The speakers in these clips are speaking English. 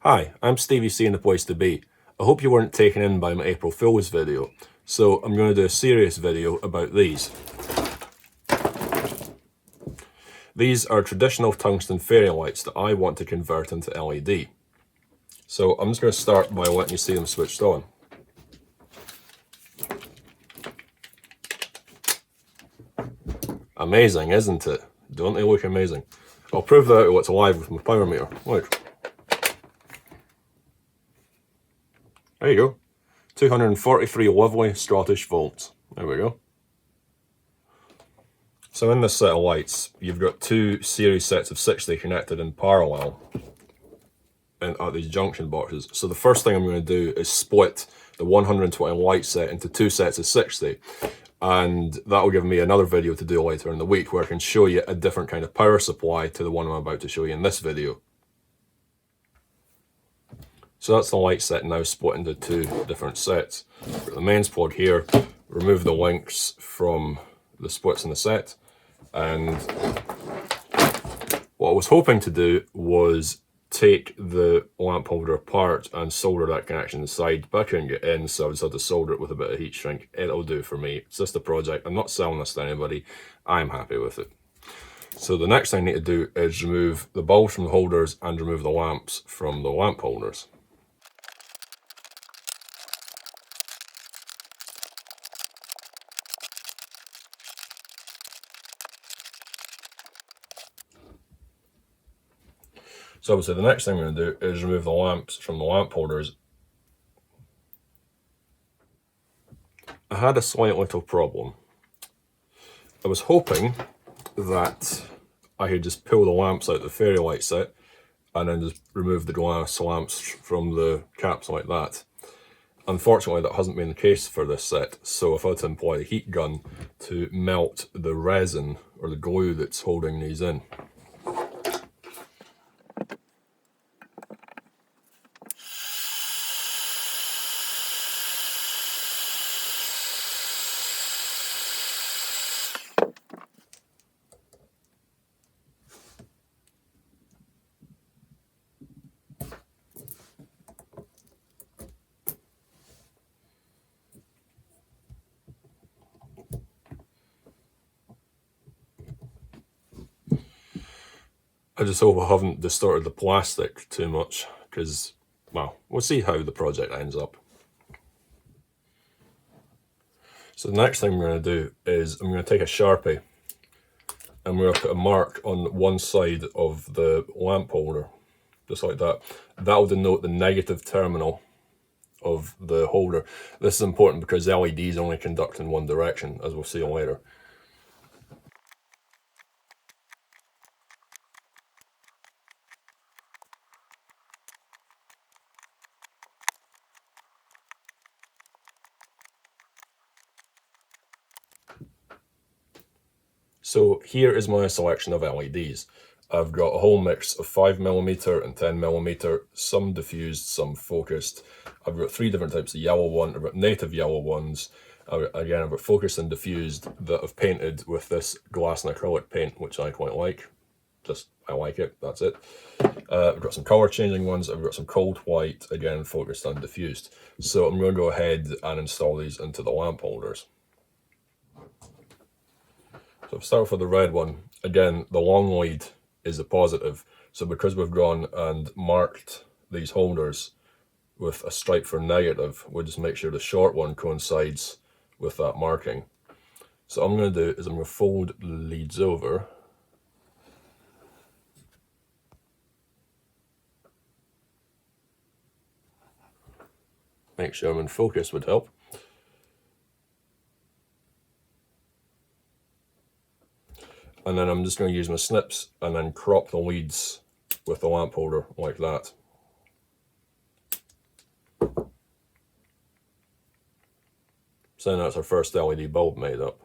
Hi, I'm Stevie C in the place to be. I hope you weren't taken in by my April Fool's video, so I'm going to do a serious video about these. These are traditional tungsten fairy lights that I want to convert into LED. So I'm just going to start by letting you see them switched on. Amazing, isn't it? Don't they look amazing? I'll prove that it's alive with my power meter. Look. There you go. 243 lovely Scottish volts. There we go. So in this set of lights, you've got two series sets of 60 connected in parallel at these junction boxes. So the first thing I'm going to do is split the 120 light set into two sets of 60. And that'll give me another video to do later in the week where I can show you a different kind of power supply to the one I'm about to show you in this video. So that's the light set now split into two different sets. Got the mains plug here, remove the links from the splits in the set, and what I was hoping to do was take the lamp holder apart and solder that connection inside, but I couldn't get in, so I just had to solder it with a bit of heat shrink. It'll do for me. It's just a project. I'm not selling this to anybody. I'm happy with it. So the next thing I need to do is remove the bulbs from the holders and remove the lamps from the lamp holders. So obviously the next thing I'm going to do is remove the lamps from the lamp holders. I had a slight little problem. I was hoping that I could just pull the lamps out of the fairy light set and then just remove the glass lamps from the caps like that. Unfortunately, that hasn't been the case for this set, so I've had to employ a heat gun to melt the resin or the glue that's holding these in. I just hope I haven't distorted the plastic too much, because, well, we'll see how the project ends up. So the next thing I'm going to do is I'm going to take a Sharpie and we're going to put a mark on one side of the lamp holder, just like that. That'll denote the negative terminal of the holder. This is important because LEDs only conduct in one direction, as we'll see later. So here is my selection of LEDs. I've got a whole mix of 5mm and 10mm, some diffused, some focused. I've got three different types of yellow one. I've got native yellow ones. I've got focused and diffused that I've painted with this glass and acrylic paint, which I quite like. Just, I like it, that's it. I've got some color changing ones. I've got some cold white, again, focused and diffused. So I'm going to go ahead and install these into the lamp holders. So if I start off with the red one, again, the long lead is a positive. So because we've gone and marked these holders with a stripe for negative, we'll just make sure the short one coincides with that marking. So what I'm going to do is I'm going to fold the leads over. Make sure I'm in focus would help. And then I'm just going to use my snips and then crop the leads with the lamp holder like that. So then that's our first LED bulb made up.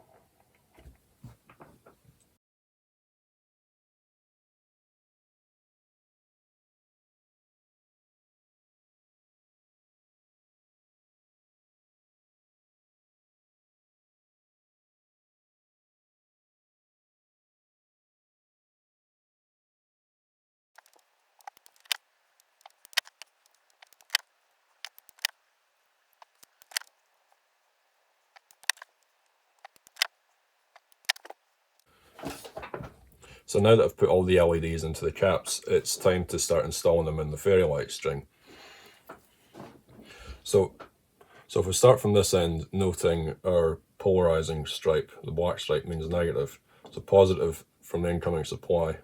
So now that I've put all the LEDs into the caps, it's time to start installing them in the fairy light string. So if we start from this end, noting our polarizing stripe, the black stripe means negative, so positive from the incoming supply.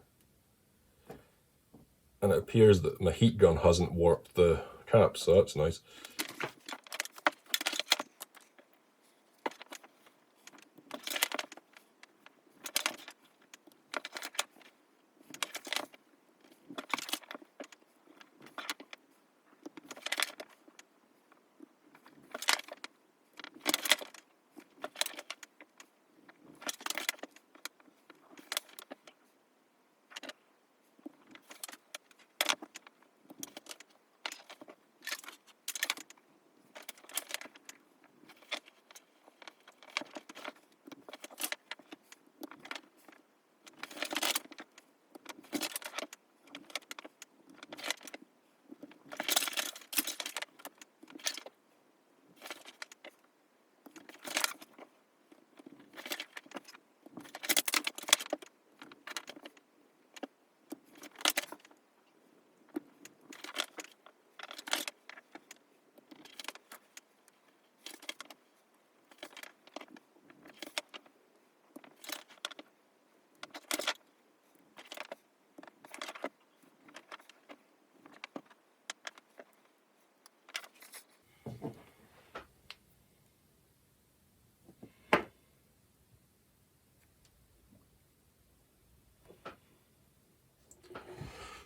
And it appears that my heat gun hasn't warped the caps, so that's nice.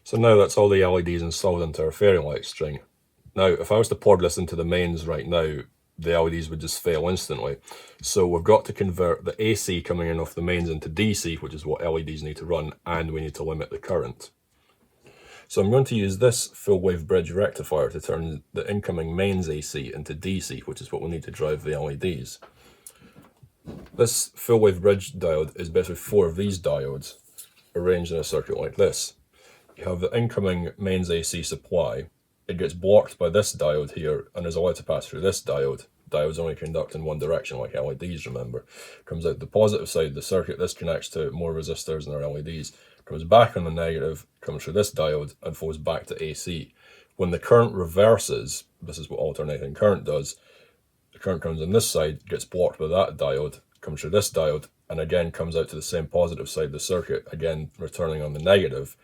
So now that's all the LEDs installed into our fairy light string. Now, if I was to plug this into the mains right now, the LEDs would just fail instantly. So we've got to convert the AC coming in off the mains into DC, which is what LEDs need to run, and we need to limit the current. So I'm going to use this full wave bridge rectifier to turn the incoming mains AC into DC, which is what we need to drive the LEDs. This full wave bridge diode is basically 4 of these diodes arranged in a circuit like this. You have the incoming mains AC supply. It gets blocked by this diode here and is allowed to pass through this diode. Diodes only conduct in one direction, like LEDs, remember. Comes out the positive side of the circuit. This connects to more resistors than our LEDs. Comes back on the negative, comes through this diode, and flows back to AC. When the current reverses, this is what alternating current does, the current comes on this side, gets blocked by that diode, comes through this diode, and again comes out to the same positive side of the circuit, again returning on the negative,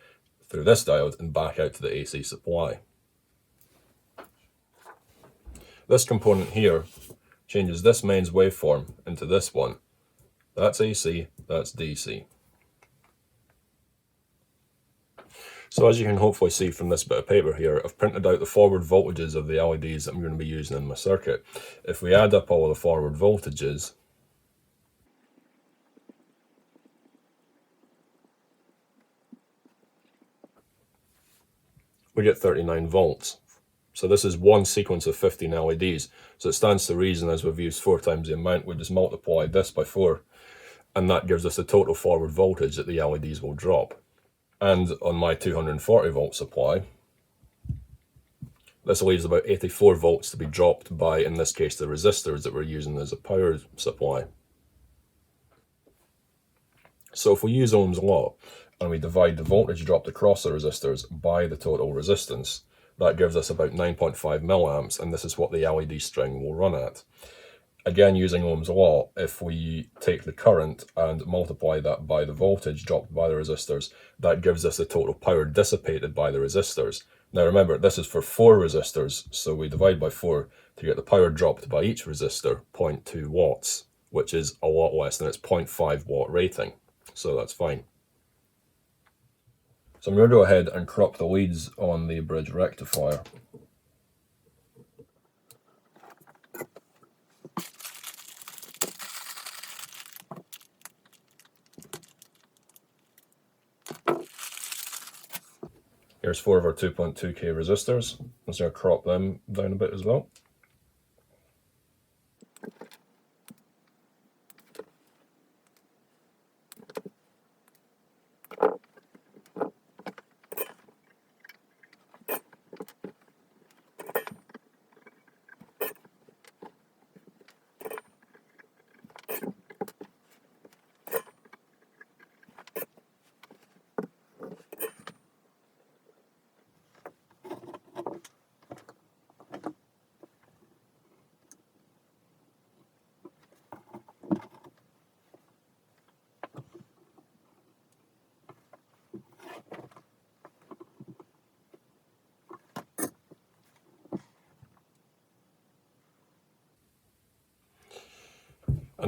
through this diode and back out to the AC supply. This component here changes this mains waveform into this one. That's AC, that's DC. So as you can hopefully see from this bit of paper here, I've printed out the forward voltages of the LEDs that I'm going to be using in my circuit. If we add up all of the forward voltages, we get 39 volts. So this is one sequence of 15 LEDs. So it stands to reason, as we've used 4 times the amount, we just multiply this by 4, and that gives us the total forward voltage that the LEDs will drop. And on my 240 volt supply, this leaves about 84 volts to be dropped by, in this case, the resistors that we're using as a power supply. So if we use Ohm's law and we divide the voltage dropped across the resistors by the total resistance, that gives us about 9.5 milliamps, and this is what the LED string will run at. Again, using Ohm's law, if we take the current and multiply that by the voltage dropped by the resistors, that gives us the total power dissipated by the resistors. Now remember, this is for 4 resistors, so we divide by 4 to get the power dropped by each resistor, 0.2 watts, which is a lot less than its 0.5 watt rating, so that's fine. So I'm going to go ahead and crop the leads on the bridge rectifier. Here's 4 of our 2.2k resistors. I'm just going to crop them down a bit as well.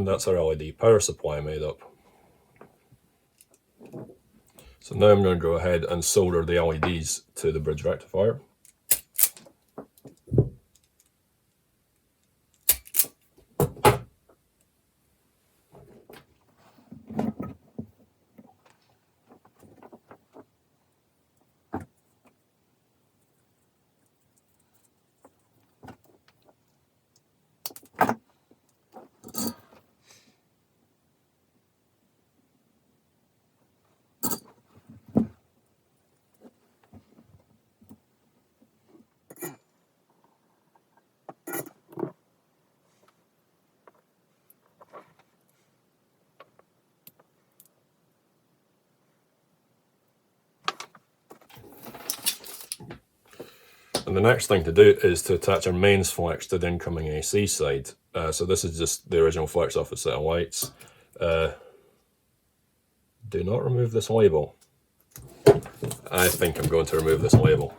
And that's our LED power supply made up. So now I'm going to go ahead and solder the LEDs to the bridge rectifier. And the next thing to do is to attach our mains flex to the incoming AC side. So this is just the original flex off a set of lights. Do not remove this label. I think I'm going to remove this label.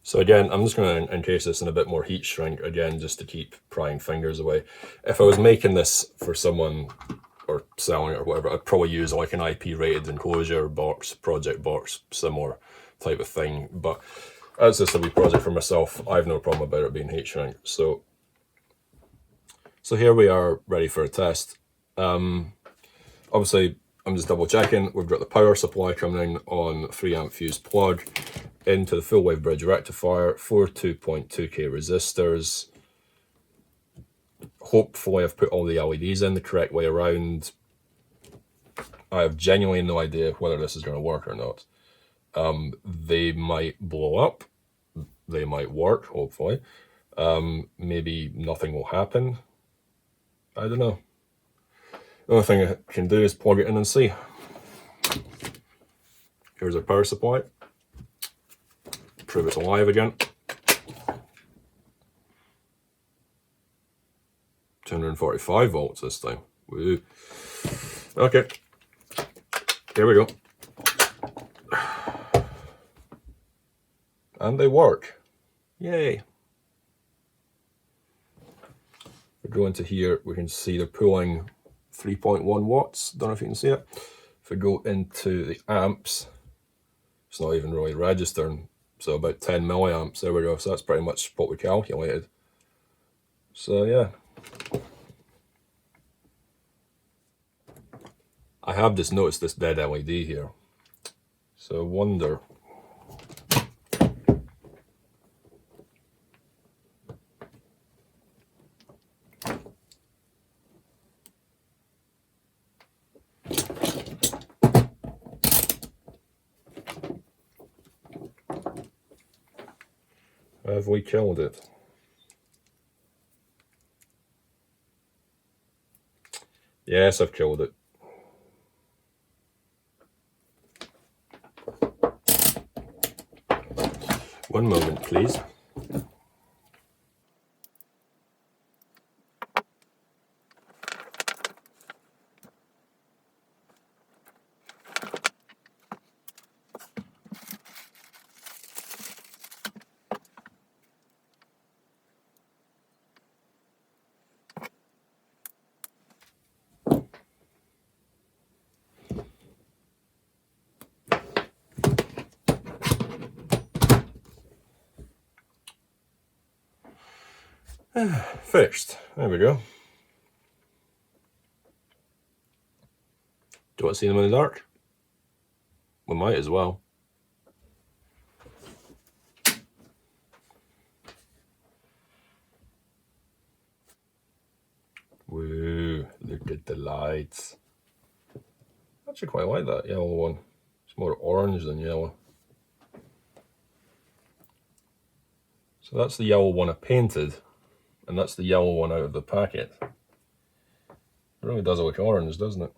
So again, I'm just going to encase this in a bit more heat shrink, again, just to keep prying fingers away. If I was making this for someone or selling it or whatever, I'd probably use like an IP rated enclosure box, project box, similar type of thing. But as this is a wee project for myself, I have no problem about it being heat shrink. So here we are, ready for a test. Obviously, I'm just double checking. We've got the power supply coming in on 3 amp fuse plug into the full wave bridge rectifier, 4 2.2K resistors. Hopefully I've put all the LEDs in the correct way around. I have genuinely no idea whether this is going to work or not. They might blow up. They might work, hopefully. Maybe nothing will happen. I don't know. The only thing I can do is plug it in and see. Here's our power supply. Prove it's alive again. 245 volts this time. Woo. Okay. Here we go. And they work. Yay. If we go into here, we can see they're pulling 3.1 watts. Don't know if you can see it. If we go into the amps, it's not even really registering. So about 10 milliamps. There we go. So that's pretty much what we calculated. So yeah. I have just noticed this dead LED here. So I wonder. Have we killed it? Yes, I've killed it. One moment, please. Fixed. There we go. Do you want to see them in the dark? We might as well. Woo, look at the lights. I actually quite like that yellow one. It's more orange than yellow. So that's the yellow one I painted, and that's the yellow one out of the packet. It really does look orange, doesn't it?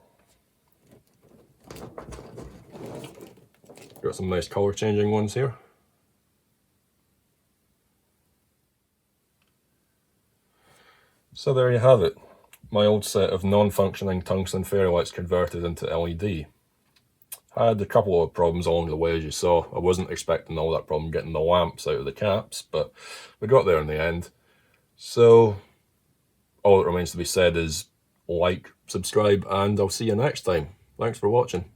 Got some nice colour changing ones here. So there you have it. My old set of non-functioning tungsten fairy lights converted into LED. I had a couple of problems along the way, as you saw. I wasn't expecting all that problem getting the lamps out of the caps, but we got there in the end. So all that remains to be said is like, subscribe, and I'll see you next time. Thanks for watching.